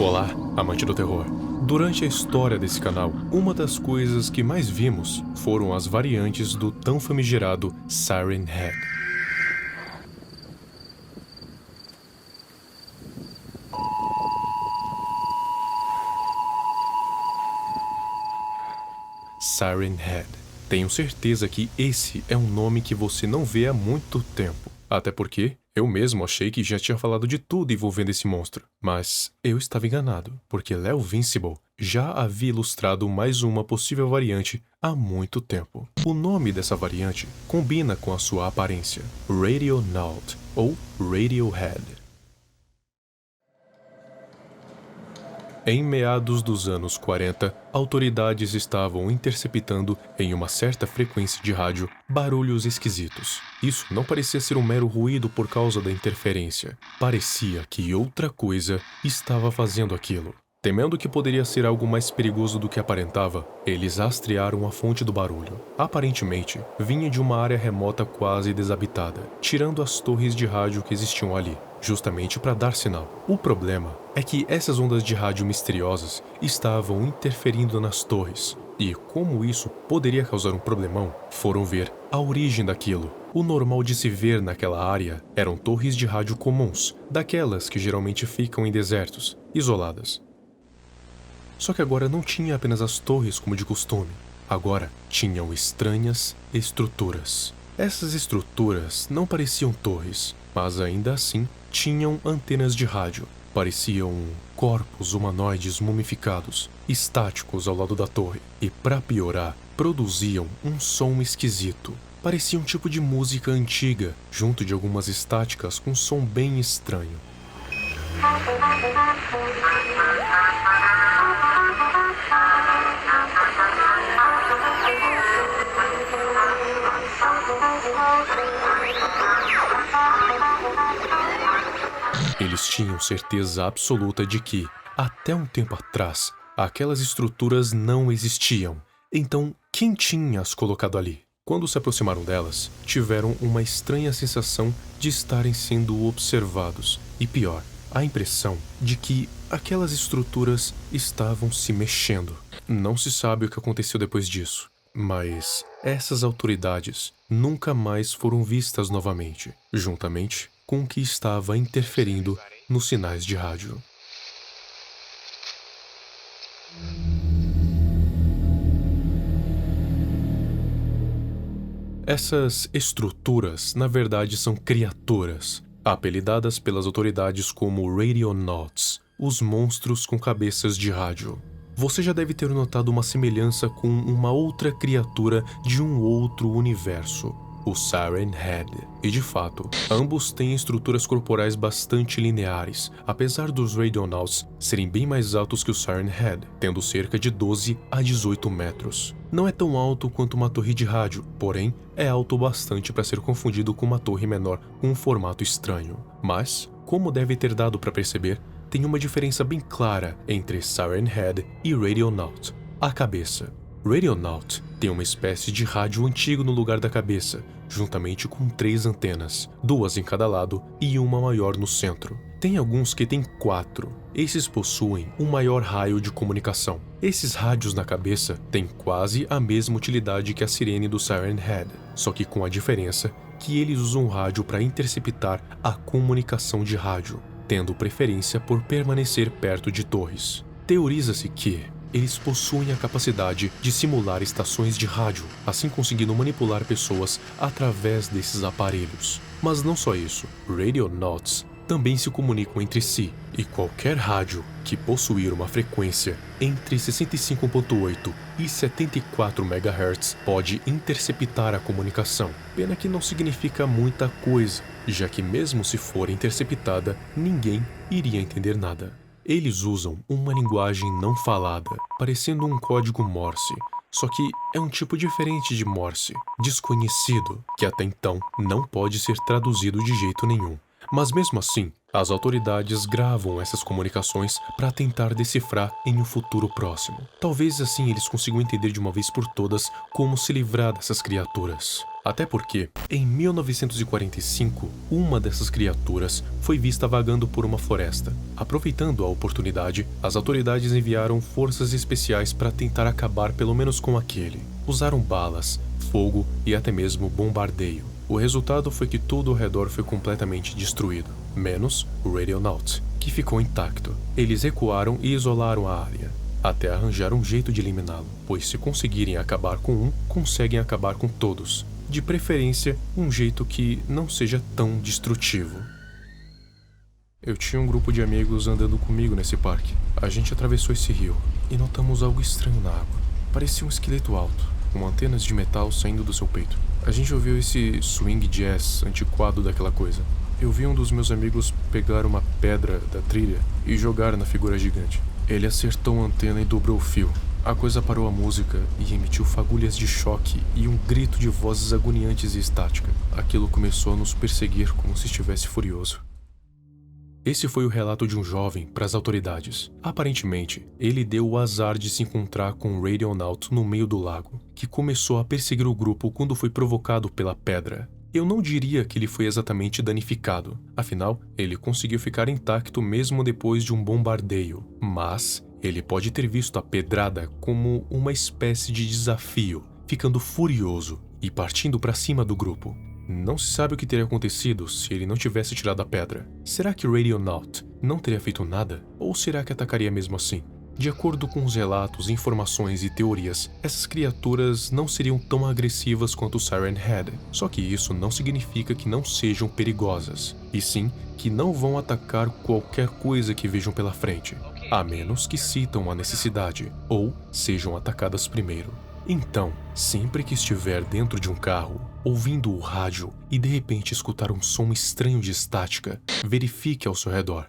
Olá, amante do terror. Durante a história desse canal, uma das coisas que mais vimos foram as variantes do tão famigerado Siren Head. Siren Head. Tenho certeza que esse é um nome que você não vê há muito tempo. Até porque eu mesmo achei que já tinha falado de tudo envolvendo esse monstro. Mas eu estava enganado, porque Léo Vincible já havia ilustrado mais uma possível variante há muito tempo. O nome dessa variante combina com a sua aparência, Radionaut, ou Radiohead. Em meados dos anos 40, autoridades estavam interceptando, em uma certa frequência de rádio, barulhos esquisitos. Isso não parecia ser um mero ruído por causa da interferência. Parecia que outra coisa estava fazendo aquilo. Temendo que poderia ser algo mais perigoso do que aparentava, eles rastrearam a fonte do barulho. Aparentemente, vinha de uma área remota quase desabitada, tirando as torres de rádio que existiam ali, justamente para dar sinal. O problema é que essas ondas de rádio misteriosas estavam interferindo nas torres, e como isso poderia causar um problemão, foram ver a origem daquilo. O normal de se ver naquela área eram torres de rádio comuns, daquelas que geralmente ficam em desertos, isoladas. Só que agora não tinha apenas as torres como de costume. Agora tinham estranhas estruturas. Essas estruturas não pareciam torres, mas ainda assim tinham antenas de rádio. Pareciam corpos humanoides mumificados, estáticos ao lado da torre. E para piorar, produziam um som esquisito. Parecia um tipo de música antiga, junto de algumas estáticas com um som bem estranho. Eles tinham certeza absoluta de que, até um tempo atrás, aquelas estruturas não existiam. Então, quem tinha as colocado ali? Quando se aproximaram delas, tiveram uma estranha sensação de estarem sendo observados. E pior, a impressão de que aquelas estruturas estavam se mexendo. Não se sabe o que aconteceu depois disso, mas essas autoridades nunca mais foram vistas novamente, juntamente com o que estava interferindo nos sinais de rádio. Essas estruturas, na verdade, são criaturas, apelidadas pelas autoridades como Radionauts, os monstros com cabeças de rádio. Você já deve ter notado uma semelhança com uma outra criatura de um outro universo, o Siren Head. E de fato, ambos têm estruturas corporais bastante lineares, apesar dos Radionauts serem bem mais altos que o Siren Head, tendo cerca de 12 a 18 metros. Não é tão alto quanto uma torre de rádio, porém é alto o bastante para ser confundido com uma torre menor com um formato estranho. Mas, como deve ter dado para perceber, tem uma diferença bem clara entre Siren Head e Radionaut: a cabeça. Radionaut tem uma espécie de rádio antigo no lugar da cabeça, juntamente com 3 antenas, 2 em cada lado e uma maior no centro. Tem alguns que têm 4. Esses possuem um maior raio de comunicação. Esses rádios na cabeça têm quase a mesma utilidade que a sirene do Siren Head, só que com a diferença que eles usam o rádio para interceptar a comunicação de rádio, tendo preferência por permanecer perto de torres. Teoriza-se que eles possuem a capacidade de simular estações de rádio, assim conseguindo manipular pessoas através desses aparelhos. Mas não só isso, Radionauts também se comunicam entre si, e qualquer rádio que possuir uma frequência entre 65.8 e 74 MHz pode interceptar a comunicação. Pena que não significa muita coisa, já que mesmo se for interceptada, ninguém iria entender nada. Eles usam uma linguagem não falada, parecendo um código Morse, só que é um tipo diferente de Morse, desconhecido, que até então não pode ser traduzido de jeito nenhum. Mas mesmo assim, as autoridades gravam essas comunicações para tentar decifrar em um futuro próximo. Talvez assim eles consigam entender de uma vez por todas como se livrar dessas criaturas. Até porque, em 1945, uma dessas criaturas foi vista vagando por uma floresta. Aproveitando a oportunidade, as autoridades enviaram forças especiais para tentar acabar pelo menos com aquele. Usaram balas, fogo e até mesmo bombardeio. O resultado foi que tudo ao redor foi completamente destruído, menos o Radionaut, que ficou intacto. Eles recuaram e isolaram a área, até arranjar um jeito de eliminá-lo, pois se conseguirem acabar com um, conseguem acabar com todos. De preferência, um jeito que não seja tão destrutivo. Eu tinha um grupo de amigos andando comigo nesse parque. A gente atravessou esse rio e notamos algo estranho na água. Parecia um esqueleto alto, com antenas de metal saindo do seu peito. A gente ouviu esse swing jazz antiquado daquela coisa. Eu vi um dos meus amigos pegar uma pedra da trilha e jogar na figura gigante. Ele acertou a antena e dobrou o fio. A coisa parou a música e emitiu fagulhas de choque e um grito de vozes agoniantes e estática. Aquilo começou a nos perseguir como se estivesse furioso. Esse foi o relato de um jovem para as autoridades. Aparentemente, ele deu o azar de se encontrar com um Radionaut no meio do lago, que começou a perseguir o grupo quando foi provocado pela pedra. Eu não diria que ele foi exatamente danificado, afinal, ele conseguiu ficar intacto mesmo depois de um bombardeio, mas ele pode ter visto a pedrada como uma espécie de desafio, ficando furioso e partindo para cima do grupo. Não se sabe o que teria acontecido se ele não tivesse tirado a pedra. Será que o Radionaut não teria feito nada? Ou será que atacaria mesmo assim? De acordo com os relatos, informações e teorias, essas criaturas não seriam tão agressivas quanto o Siren Head. Só que isso não significa que não sejam perigosas, e sim que não vão atacar qualquer coisa que vejam pela frente, a menos que sintam a necessidade, ou sejam atacadas primeiro. Então, sempre que estiver dentro de um carro, ouvindo o rádio e de repente escutar um som estranho de estática, verifique ao seu redor.